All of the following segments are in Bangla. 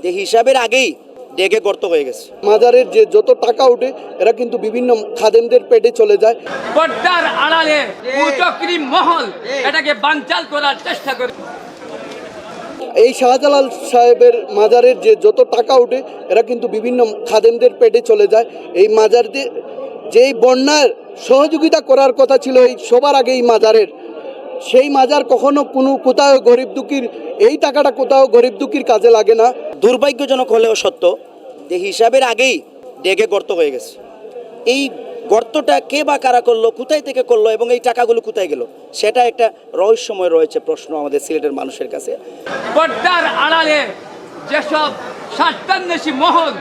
যে হিসাবের আগেই ডেকে গর্ত হয়ে গেছে। মাজারের যে যত টাকা ওঠে এরা কিন্তু বিভিন্ন খাদেমদের পেটে চলে যায়। পর্দার আড়ালে কুচক্রী মহল এটাকে বানচাল করার চেষ্টা করে। এই শাহজালাল সাহেবের মাজারের যে যত টাকা ওঠে এরা কিন্তু বিভিন্ন খাদেমদের পেটে চলে যায়। এই মাজারদের যেই বন্যার সহযোগিতা করার কথা ছিল এই সবার আগে এই মাজারের, সেই মাজার কখনো কোথাও গরিব দুঃখীর, এই টাকাটা কোথাও গরিব দুঃখীর কাজে লাগে না। দুর্ভাগ্যজনক হলেও সত্য যে হিসাবের আগেই ডেকে গর্ত হয়ে গেছে। এই গর্তটা কে বা কারা করলো, কোথায় থেকে করলো এবং এই টাকাগুলো কোথায় গেল, সেটা একটা রহস্যময় রয়েছে প্রশ্ন আমাদের সিলেটের মানুষের কাছে। পর্দার আড়ালে যেসব স্বার্থান্বেষী মহল,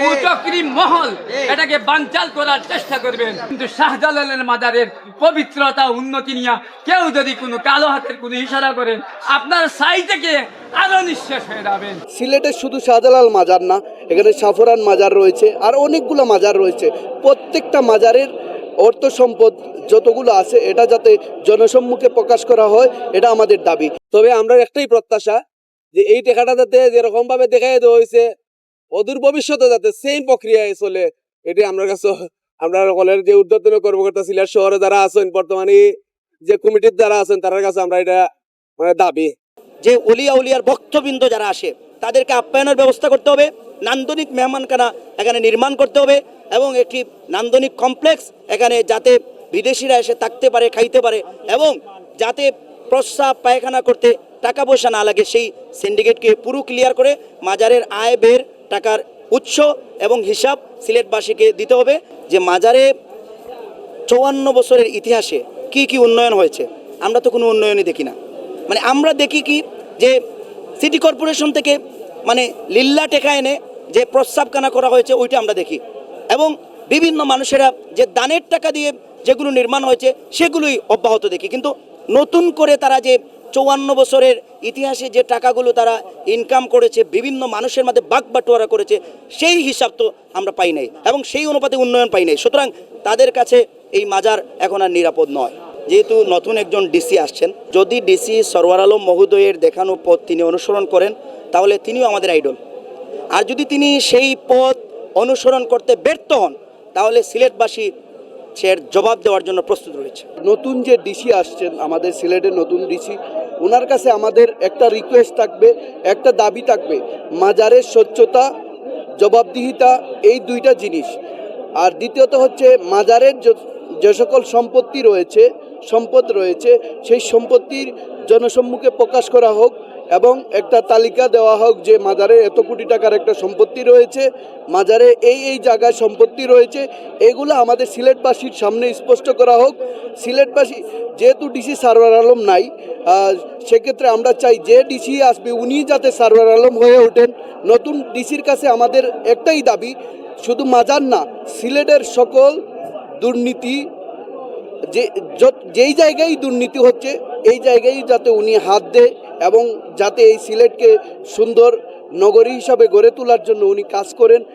কুচক্রী মহল এটাকে বানচাল করার চেষ্টা করবেন, কিন্তু শাহজালালের মাজারের পবিত্রতা উন্নতি নিয়ে কেউ যদি কোনো কালো হাতের কোনো ইশারা করেন, আপনার সাই থেকে আরো নিঃশেষ হয়ে যাবেন। সিলেটের শুধু শাহজালাল মাজার না, এখানে সাফরান মাজার রয়েছে, আর অনেকগুলো মাজার রয়েছে। প্রত্যেকটা মাজারের অর্থ সম্পদ যতগুলো আছে এটা যাতে জনসম্মুখে প্রকাশ করা হয়, এটা আমাদের দাবি। তবে আমরা একটাই প্রত্যাশা যে এই টাকাটা যাতে যেরকম ভাবে দেখাই দেওয়া হয়েছে অদূর ভবিষ্যতে যাতে সেম প্রক্রিয়ায় চলে, এটি আমরা কাছে আমরা সকলের যে ঊর্ধ্বতন কর্মকর্তা সিলেট শহরে যারা আছেন, বর্তমানে যে কমিটির যারা আছেন তাদের কাছে আমরা এটা মানে দাবি যে অলিয়া উলিয়ার ভক্তবৃন্দ যারা আসে তাদেরকে আপ্যায়নের ব্যবস্থা করতে হবে, নান্দনিক মেহমানখানা এখানে নির্মাণ করতে হবে এবং একটি নান্দনিক কমপ্লেক্স এখানে যাতে বিদেশিরা এসে থাকতে পারে, খাইতে পারে এবং যাতে প্রস্রাব পায়খানা করতে টাকা পয়সা না লাগে, সেই সিন্ডিকেটকে পুরো ক্লিয়ার করে মাজারের আয় বের টাকার উৎস এবং হিসাব সিলেটবাসীকে দিতে হবে। যে মাজারে 54 বছরের ইতিহাসে কি কি উন্নয়ন হয়েছে, আমরা তো কোনো উন্নয়নই দেখি না। মানে আমরা দেখি কি যে সিটি কর্পোরেশন থেকে মানে লিল্লা টেকা এনে যে প্রস্রাবখানা করা হয়েছে ওইটা আমরা দেখি, এবং বিভিন্ন মানুষেরা যে দানের টাকা দিয়ে যেগুলো নির্মাণ হয়েছে সেগুলোই অব্যাহত দেখি। কিন্তু নতুন করে তারা যে 54 বছরের ইতিহাসে যে টাকাগুলো তারা ইনকাম করেছে, বিভিন্ন মানুষের মধ্যে বাক বাটোয়ারা করেছে, সেই হিসাব তো আমরা পাই নাই এবং সেই অনুপাতে উন্নয়ন পাই নাই। সুতরাং তাদের কাছে এই মাজার এখন আর নিরাপদ নয়। যেহেতু নতুন একজন ডিসি আসছেন, যদি ডিসি সরওয়ার আলম মহোদয়ের দেখানো পথ তিনি অনুসরণ করেন তাহলে তিনিও আমাদের আইডল। আর যদি তিনি সেই পথ অনুসরণ করতে ব্যর্থ হন তাহলে সিলেটবাসী সে জবাব দেওয়ার জন্য প্রস্তুত রয়েছে। নতুন যে ডিসি আসছেন, আমাদের সিলেটের নতুন ডিসি, ওনার কাছে আমাদের একটা রিকোয়েস্ট থাকবে, একটা দাবি থাকবে, মাজারের স্বচ্ছতা, জবাবদিহিতা, এই দুইটা জিনিস। আর দ্বিতীয়ত হচ্ছে মাজারের যে সকল সম্পদ রয়েছে সেই সম্পত্তির জনসম্মুখে প্রকাশ করা হোক এবং একটা তালিকা দেওয়া হোক যে মাজারে এত কোটি টাকার একটা সম্পত্তি রয়েছে, মাজারে এই জায়গায় সম্পত্তি রয়েছে, এগুলো আমাদের সিলেটবাসীর সামনে স্পষ্ট করা হোক। সিলেটবাসী যেহেতু ডিসি সারওয়ার আলম নাই, সেক্ষেত্রে আমরা চাই যে ডিসি আসবে উনি যাতে সারওয়ার আলম হয়ে ওঠেন। নতুন ডিসির কাছে আমাদের একটাই দাবি, শুধু মাজার না, সিলেটের সকল দুর্নীতি যেই জায়গায় দুর্নীতি হচ্ছে এই জায়গায় যাতে উনি হাত দেয় এবং যাতে এই সিলেটকে সুন্দর নগরী হিসাবে গড়ে তোলার জন্য উনি কাজ করেন।